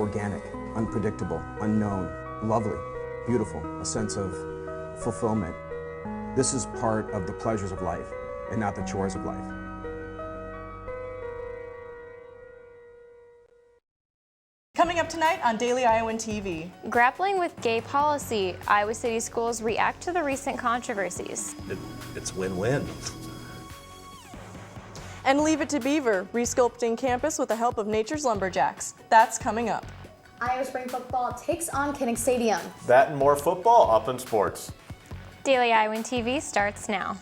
organic, unpredictable, unknown, lovely, beautiful, a sense of fulfillment. This is part of the pleasures of life and not the chores of life. Coming up tonight on Daily Iowan TV. Grappling with gay policy, Iowa City schools react to the recent controversies. It's win-win. And Leave It to Beaver, resculpting campus with the help of nature's lumberjacks. That's coming up. Iowa Spring Football takes on Kinnick Stadium. That and more football up in sports. Daily Iowan TV starts now.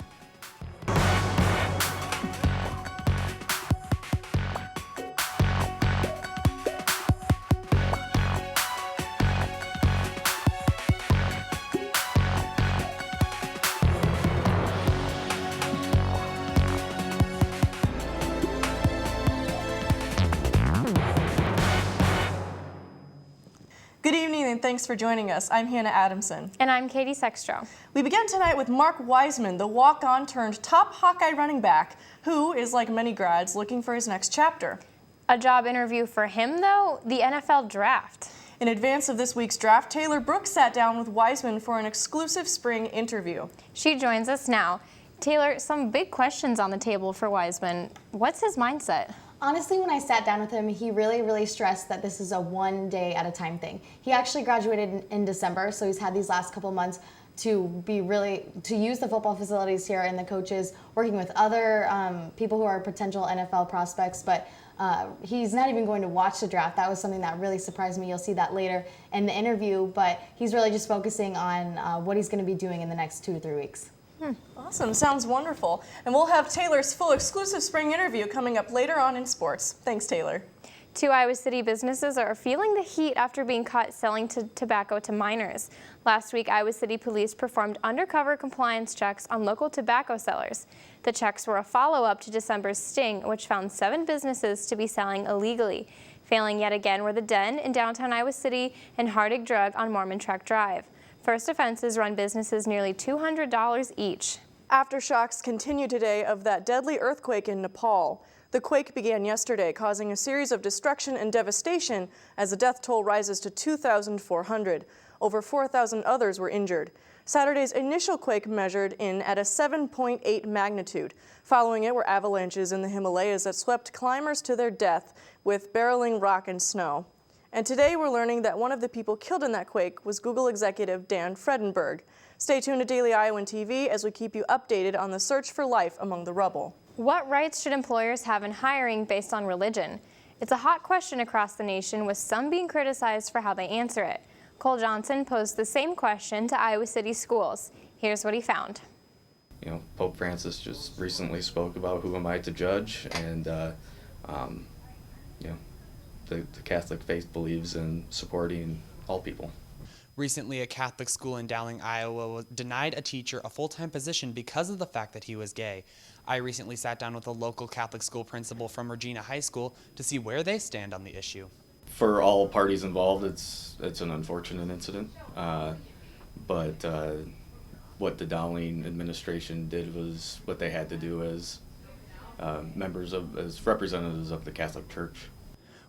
Good evening and thanks for joining us. I'm Hannah Adamson. And I'm Katie Sextro. We begin tonight with Mark Wiseman, the walk-on turned top Hawkeye running back, who is, like many grads, looking for his next chapter. A job interview for him, though, the NFL draft. In advance of this week's draft, Taylor Brooks sat down with Wiseman for an exclusive spring interview. She joins us now. Taylor, some big questions on the table for Wiseman. What's his mindset? Honestly, when I sat down with him, he really stressed that this is a one day at a time thing. He actually graduated in December, so he's had these last couple months to use the football facilities here and the coaches, working with other people who are potential NFL prospects, but he's not even going to watch the draft. That was something that really surprised me. You'll see that later in the interview, but he's really just focusing on what he's going to be doing in the next 2 to 3 weeks. Awesome, sounds wonderful. And we'll have Taylor's full exclusive spring interview coming up later on in sports. Thanks, Taylor. 2 Iowa City businesses are feeling the heat after being caught selling tobacco to minors. Last week, Iowa City police performed undercover compliance checks on local tobacco sellers. The checks were a follow-up to December's sting, which found 7 businesses to be selling illegally. Failing yet again were the Den in downtown Iowa City and Hardig Drug on Mormon Trek Drive. First offenses run businesses nearly $200 each. Aftershocks continue today of that deadly earthquake in Nepal. The quake began yesterday, causing a series of destruction and devastation as the death toll rises to 2,400. Over 4,000 others were injured. Saturday's initial quake measured in at a 7.8 magnitude. Following it were avalanches in the Himalayas that swept climbers to their death with barreling rock and snow. And today we're learning that one of the people killed in that quake was Google executive Dan Fredenberg. Stay tuned to Daily Iowan TV as we keep you updated on the search for life among the rubble. What rights should employers have in hiring based on religion? It's a hot question across the nation, with some being criticized for how they answer it. Cole Johnson posed the same question to Iowa City schools. Here's what he found. Pope Francis just recently spoke about who am I to judge, and the Catholic faith believes in supporting all people. Recently, a Catholic school in Dowling, Iowa, denied a teacher a full-time position because of the fact that he was gay. I recently sat down with a local Catholic school principal from Regina High School to see where they stand on the issue. For all parties involved, it's an unfortunate incident, but what the Dowling administration did was what they had to do as as representatives of the Catholic Church.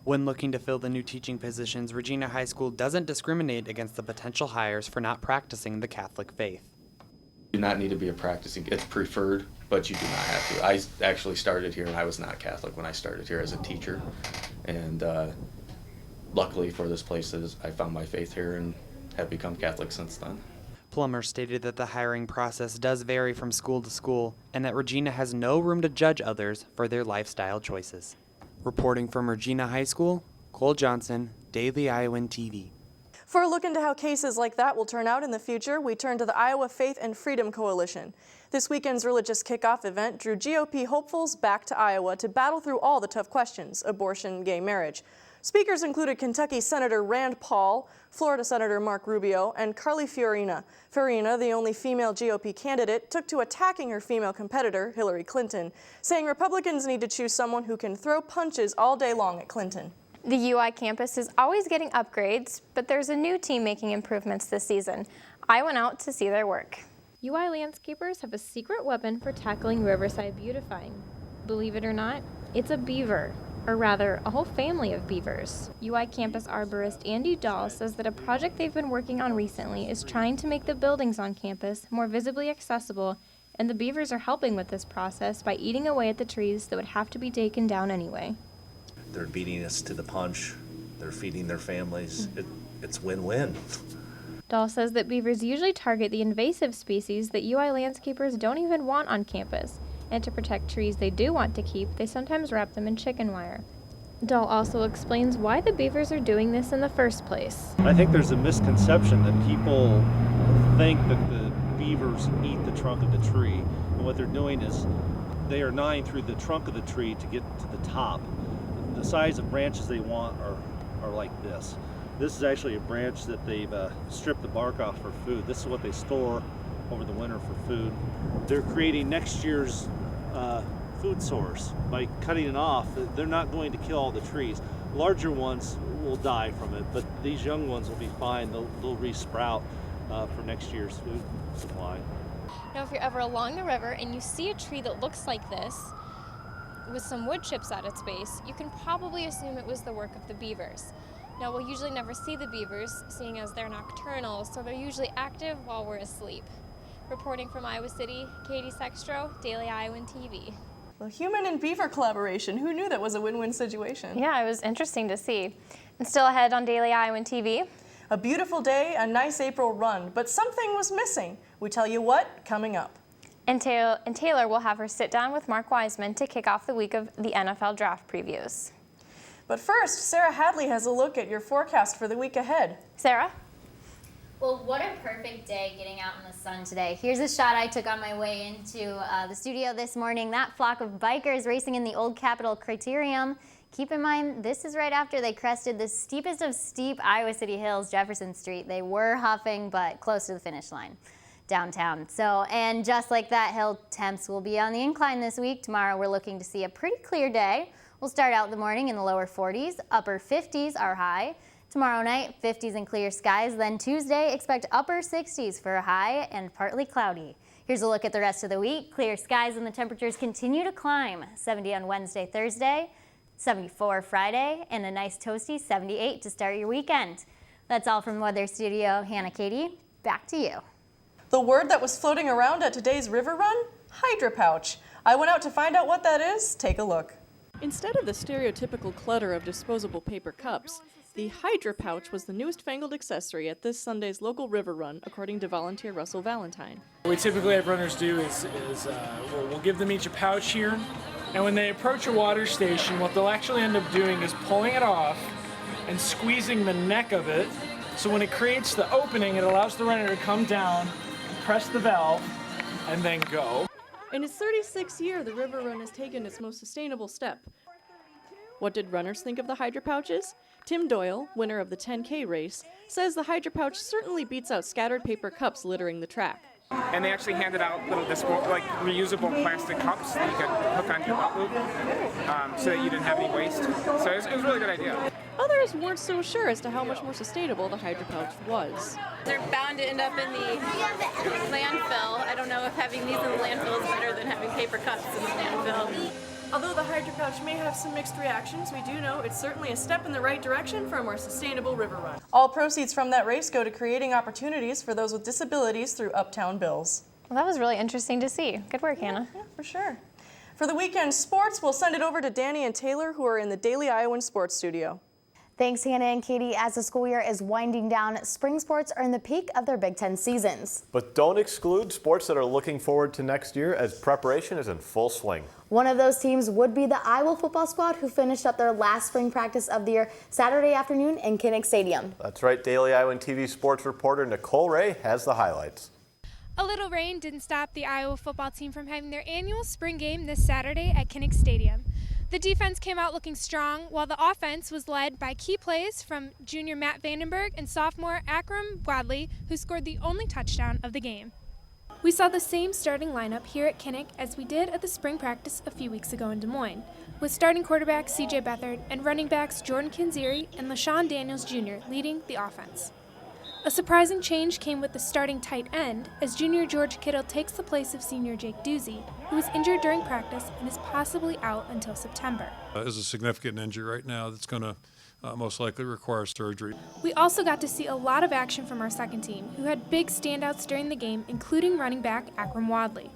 When looking to fill the new teaching positions, Regina High School doesn't discriminate against the potential hires for not practicing the Catholic faith. You do not need to be it's preferred, but you do not have to. I actually started here and I was not Catholic when I started here as a teacher, and luckily for this place I found my faith here and have become Catholic since then. Plummer stated that the hiring process does vary from school to school and that Regina has no room to judge others for their lifestyle choices. Reporting from Regina High School, Cole Johnson, Daily Iowan TV. For a look into how cases like that will turn out in the future, we turn to the Iowa Faith and Freedom Coalition. This weekend's religious kickoff event drew GOP hopefuls back to Iowa to battle through all the tough questions: abortion, gay marriage. Speakers included Kentucky Senator Rand Paul, Florida Senator Mark Rubio, and Carly Fiorina. Fiorina, the only female GOP candidate, took to attacking her female competitor, Hillary Clinton, saying Republicans need to choose someone who can throw punches all day long at Clinton. The UI campus is always getting upgrades, but there's a new team making improvements this season. I went out to see their work. UI landscapers have a secret weapon for tackling riverside beautifying. Believe it or not, it's a beaver. or rather, a whole family of beavers. UI campus arborist Andy Dahl says that a project they've been working on recently is trying to make the buildings on campus more visibly accessible, and the beavers are helping with this process by eating away at the trees that would have to be taken down anyway. They're beating us to the punch. They're feeding their families. It's win-win. Dahl says that beavers usually target the invasive species that UI landscapers don't even want on campus, and to protect trees they do want to keep, they sometimes wrap them in chicken wire. Dahl also explains why the beavers are doing this in the first place. I think there's a misconception that people think that the beavers eat the trunk of the tree, and what they're doing is they are gnawing through the trunk of the tree to get to the top. The size of branches they want are like this. This is actually a branch that they've stripped the bark off for food. This is what they store over the winter for food. They're creating next year's food source by cutting it off. They're not going to kill all the trees. Larger ones will die from it, but these young ones will be fine. They'll re-sprout for next year's food supply. Now, if you're ever along the river and you see a tree that looks like this, with some wood chips at its base, you can probably assume it was the work of the beavers. Now, we'll usually never see the beavers, seeing as they're nocturnal, so they're usually active while we're asleep. Reporting from Iowa City, Katie Sextro, Daily Iowan TV. Well, human and beaver collaboration, who knew that was a win-win situation? Yeah, it was interesting to see. And still ahead on Daily Iowan TV. A beautiful day, a nice April run, but something was missing. We tell you what, coming up. And Taylor will have her sit down with Mark Wiseman to kick off the week of the NFL draft previews. But first, Sarah Hadley has a look at your forecast for the week ahead. Sarah? Well, what a perfect day getting out in the sun today. Here's a shot I took on my way into the studio this morning. That flock of bikers racing in the Old Capitol Criterium. Keep in mind, this is right after they crested the steepest of steep Iowa City hills, Jefferson Street. They were huffing, but close to the finish line downtown. And just like that, hill temps will be on the incline this week. Tomorrow, we're looking to see a pretty clear day. We'll start out the morning in the lower 40s, upper 50s are high. Tomorrow night, 50s and clear skies. Then Tuesday, expect upper 60s for a high and partly cloudy. Here's a look at the rest of the week. Clear skies and the temperatures continue to climb. 70 on Wednesday, Thursday, 74 Friday, and a nice toasty 78 to start your weekend. That's all from Weather Studio. Hannah, Katie, back to you. The word that was floating around at today's river run? Hydra pouch. I went out to find out what that is. Take a look. Instead of the stereotypical clutter of disposable paper cups, the Hydra pouch was the newest fangled accessory at this Sunday's local river run, according to volunteer Russell Valentine. What we typically have runners do is we'll give them each a pouch here, and when they approach a water station, what they'll actually end up doing is pulling it off and squeezing the neck of it, so when it creates the opening, it allows the runner to come down, press the valve, and then go. In its 36th year, the river run has taken its most sustainable step. What did runners think of the Hydra pouches? Tim Doyle, winner of the 10K race, says the Hydra pouch certainly beats out scattered paper cups littering the track. And they actually handed out little reusable plastic cups that you could hook onto your belt loop so that you didn't have any waste. So it was a really good idea. Others weren't so sure as to how much more sustainable the Hydra pouch was. They're bound to end up in the landfill. I don't know if having these in the landfill is better than having paper cups in the landfill. Although the Hydra pouch may have some mixed reactions, we do know it's certainly a step in the right direction for a more sustainable river run. All proceeds from that race go to creating opportunities for those with disabilities through Uptown Bills. Well, that was really interesting to see. Good work, Hannah. Yeah, for sure. For the weekend sports, we'll send it over to Danny and Taylor, who are in the Daily Iowan Sports Studio. Thanks, Hannah and Katie. As the school year is winding down, spring sports are in the peak of their Big Ten seasons. But don't exclude sports that are looking forward to next year, as preparation is in full swing. One of those teams would be the Iowa football squad, who finished up their last spring practice of the year Saturday afternoon in Kinnick Stadium. That's right. Daily Iowan TV sports reporter Nicole Ray has the highlights. A little rain didn't stop the Iowa football team from having their annual spring game this Saturday at Kinnick Stadium. The defense came out looking strong, while the offense was led by key plays from junior Matt Vandenberg and sophomore Akram Gwadley, who scored the only touchdown of the game. We saw the same starting lineup here at Kinnick as we did at the spring practice a few weeks ago in Des Moines, with starting quarterback C.J. Beathard and running backs Jordan Kinziri and LaShawn Daniels Jr. leading the offense. A surprising change came with the starting tight end, as junior George Kittle takes the place of senior Jake Doozy, who was injured during practice and is possibly out until September. Is a significant injury right now that's going to most likely require surgery. We also got to see a lot of action from our second team, who had big standouts during the game, including running back Akram Wadley.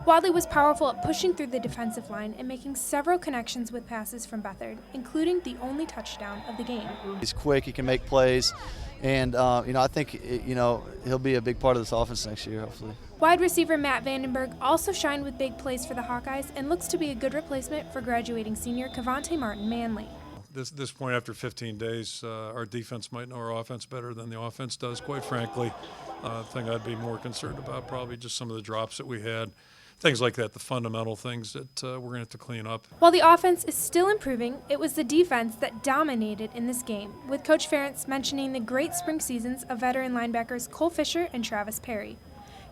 Wadley was powerful at pushing through the defensive line and making several connections with passes from Bethard, including the only touchdown of the game. He's quick, he can make plays, and I think he'll be a big part of this offense next year, hopefully. Wide receiver Matt Vandenberg also shined with big plays for the Hawkeyes and looks to be a good replacement for graduating senior Cavante Martin Manley. This point, after 15 days, our defense might know our offense better than the offense does, quite frankly. The thing I'd be more concerned about probably just some of the drops that we had. Things like that, the fundamental things that we're going to have to clean up. While the offense is still improving, it was the defense that dominated in this game, with Coach Ferentz mentioning the great spring seasons of veteran linebackers Cole Fisher and Travis Perry.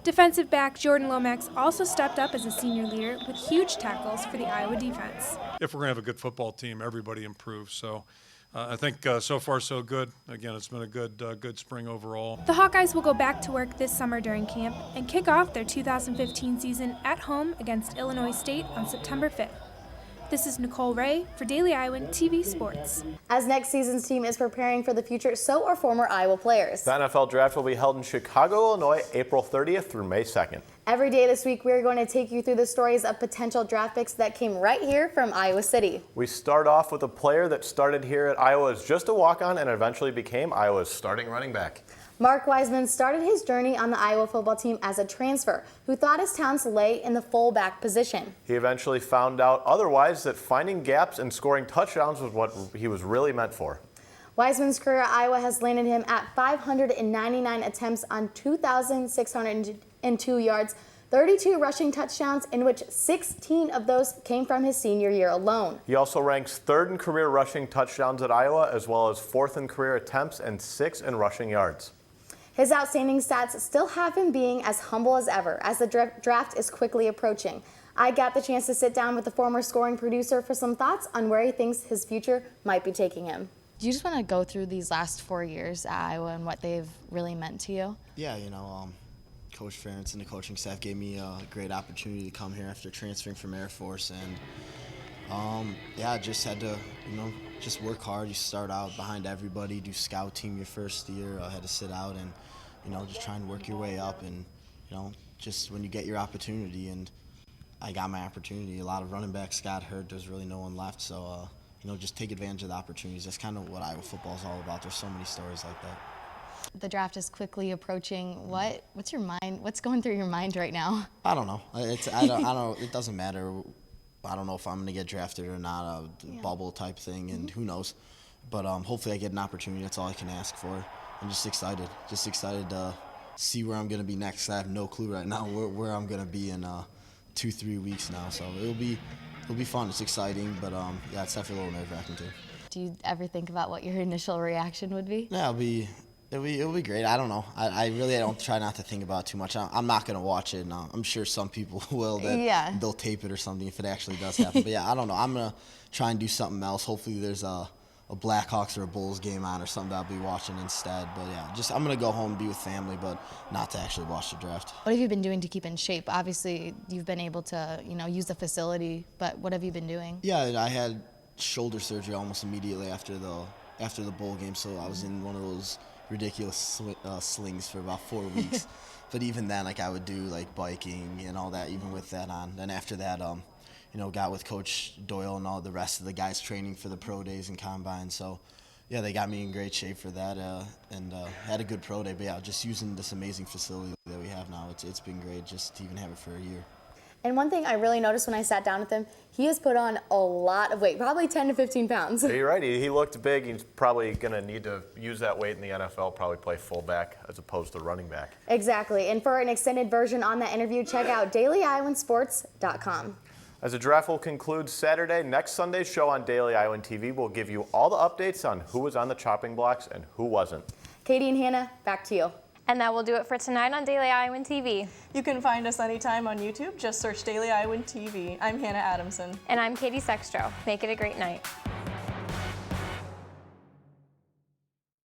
Defensive back Jordan Lomax also stepped up as a senior leader with huge tackles for the Iowa defense. If we're going to have a good football team, everybody improves. So I think so far so good. Again, it's been a good spring overall. The Hawkeyes will go back to work this summer during camp and kick off their 2015 season at home against Illinois State on September 5th. This is Nicole Ray for Daily Iowan TV Sports. As next season's team is preparing for the future, so are former Iowa players. The NFL Draft will be held in Chicago, Illinois, April 30th through May 2nd. Every day this week, we're going to take you through the stories of potential draft picks that came right here from Iowa City. We start off with a player that started here at Iowa as just a walk-on and eventually became Iowa's starting running back. Mark Wiseman started his journey on the Iowa football team as a transfer who thought his talents lay in the fullback position. He eventually found out otherwise, that finding gaps and scoring touchdowns was what he was really meant for. Wiseman's career at Iowa has landed him at 599 attempts on 2,602 yards, 32 rushing touchdowns, in which 16 of those came from his senior year alone. He also ranks 3rd in career rushing touchdowns at Iowa, as well as 4th in career attempts and 6th in rushing yards. His outstanding stats still have him being as humble as ever, as the draft is quickly approaching. I got the chance to sit down with the former scoring producer for some thoughts on where he thinks his future might be taking him. Do you just want to go through these last 4 years at Iowa and what they've really meant to you? Yeah, Coach Ferentz and the coaching staff gave me a great opportunity to come here after transferring from Air Force, and I just had to, just work hard. You start out behind everybody, do scout team your first year. I had to sit out and, just try and work your way up, and, just when you get your opportunity, and I got my opportunity. A lot of running backs got hurt. There's really no one left, so, just take advantage of the opportunities. That's kind of what Iowa football is all about. There's so many stories like that. The draft is quickly approaching. What's your mind? What's going through your mind right now? I don't know. It doesn't matter. I don't know if I'm going to get drafted or not, bubble type thing, and who knows. But hopefully I get an opportunity. That's all I can ask for. I'm just excited. Just excited to see where I'm going to be next. I have no clue right now where I'm going to be in 2-3 weeks now. So it'll be fun. It's exciting, but it's definitely a little nerve-wracking too. Do you ever think about what your initial reaction would be? Yeah, it'll be great. I don't know. I really don't try not to think about it too much. I'm not going to watch it. No. I'm sure some people will. They'll tape it or something if it actually does happen. But yeah, I don't know. I'm going to try and do something else. Hopefully there's a Blackhawks or a Bulls game on or something that I'll be watching instead. But yeah, I'm going to go home and be with family, but not to actually watch the draft. What have you been doing to keep in shape? Obviously, you've been able to, use the facility, but what have you been doing? Yeah, I had shoulder surgery almost immediately after the bowl game, so I was in one of those ridiculous slings for about 4 weeks. But even then, I would do biking and all that, even with that on. Then after that, got with Coach Doyle and all the rest of the guys training for the pro days and combine. So yeah, they got me in great shape for that, and had a good pro day. But yeah, just using this amazing facility that we have now, it's been great just to even have it for a year. And one thing I really noticed when I sat down with him, he has put on a lot of weight, probably 10 to 15 pounds. Yeah, you're right. He looked big. He's probably going to need to use that weight in the NFL, probably play fullback as opposed to running back. Exactly. And for an extended version on that interview, check out DailyIowanSports.com. As the draft will conclude Saturday, next Sunday's show on Daily Iowan TV will give you all the updates on who was on the chopping blocks and who wasn't. Katie and Hannah, back to you. And that will do it for tonight on Daily Iowan TV. You can find us anytime on YouTube. Just search Daily Iowan TV. I'm Hannah Adamson. And I'm Katie Sextro. Make it a great night.